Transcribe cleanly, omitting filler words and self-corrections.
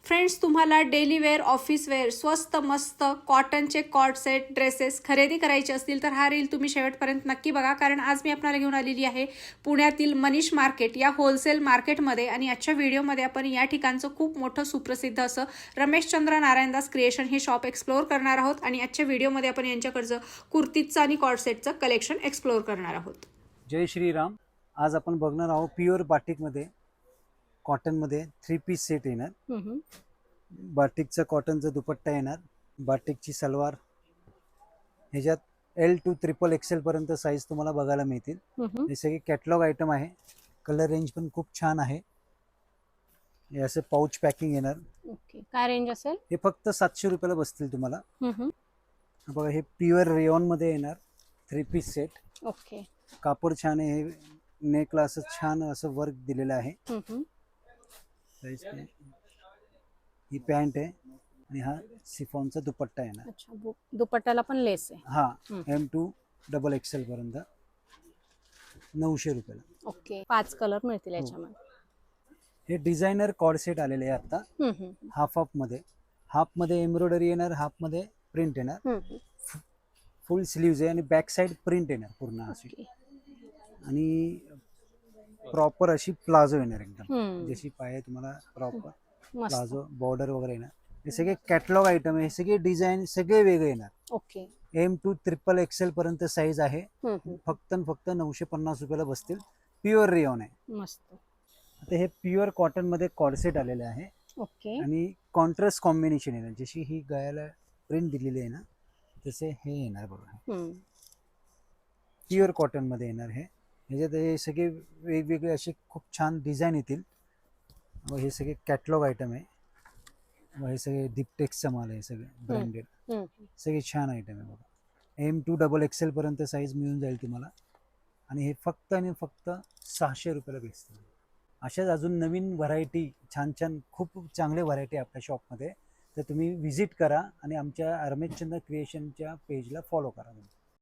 Friends, तुम्हाला daily wear, office wear, स्वस्त मस्त कॉटनचे कॉट सेट ड्रेसेस खरेदी करायचे असतील तर हा रील तुम्ही शेवटपर्यंत नक्की बघा, कारण आज मी आपल्याला घेऊन आलेली आहे पुण्यातील मनीष मार्केट या होलसेल मार्केटमध्ये. आणि आजच्या व्हिडिओमध्ये आपण या ठिकाणचं खूप मोठं सुप्रसिद्ध असं रमेशचंद्र नारायणदास क्रिएशन हे शॉप एक्सप्लोअर करणार आहोत. आणि आजच्या व्हिडिओमध्ये आपण यांच्याकडचं कुर्तीचं आणि कॉट सेटचं कलेक्शन एक्सप्लोअर करणार आहोत. जय श्रीराम. आज आपण बघणार आहोत प्युअर बाटिकमध्ये कॉटनमध्ये 3 पीस सेट येणार. बाटिकचा कॉटनचा दुपट्टा येणार, बाटिकची सलवार. ह्याच्यात L to XXL पर्यंत साईज तुम्हाला बघायला मिळतील. हे सगळे कॅटलॉग आयटम आहे. कलर रेंज पण खूप छान आहे. हे असे पाऊच पॅकिंग येणार. ओके, काय रेंज असेल? हे फक्त 700 रुपयाला बसतील तुम्हाला. बघा, हे प्युअर रेयॉन मध्ये येणार 3 पीस सेट. ओके, कापड छान आहे. हे नेकला असं छान असं वर्क दिलेलं आहे. ही पॅन्ट आहे आणि हा सिफॉनचा दुपट्टा येणार. अच्छा, दुपट्ट्याला पण लेस आहे. हा, M to XXL पर्यंत 900 रुपयाला. ओके, 5 कलर मिळतील याच्यामध्ये. हे डिझायनर कॉर्ड सेट आलेले आहे आता. हाफ हाफ मध्ये एम्ब्रॉयडरी येणार, हाफ मध्ये प्रिंट येणार. फुल स्लीव्ज आहे आणि बॅक साइड प्रिंट येणार पूर्ण अशी. आणि प्रॉपर अशी प्लाझो येणार एकदम जशी पाहिजे तुम्हाला. प्रॉपर प्लाझो बॉर्डर वगैरे येणार. हे सगळे कॅटलॉग आयटम आहे. हे सगळे डिझाईन सगळे वेगळे येणार. ओके, M to XXL पर्यंत साईज आहे. फक्त 950 रुपयाला बसतील. प्युअर रेयॉन आहे. मस्त. आता हे प्युअर कॉटन मध्ये कॉर्डसेट आलेले आहे. ओके, आणि कॉन्ट्रास्ट कॉम्बिनेशन येणार. जशी ही गळ्याला प्रिंट दिलेली आहे ना, तसे हे येणार बघा. प्युअर कॉटन मध्ये येणार. ह्याच्यात हे सगळे वेगवेगळे असे खूप छान डिझाईन येतील. व हे सगळे कॅटलॉग आयटम आहे. व हे सगळे डिप्टेक्सचा माल आहे. सगळे ब्रँडेड सगळे छान आयटम आहे बघा. M to XXL पर्यंत साईज मिळून जाईल तुम्हाला. आणि हे फक्त आणि फक्त 600 रुपयाला भेटतील. अशाच अजून नवीन व्हरायटी, छान छान खूप चांगले व्हरायटी आपल्या शॉपमध्ये. तर तुम्ही व्हिजिट करा आणि आमच्या रमेशचंद्र क्रिएशनच्या पेजला फॉलो करा.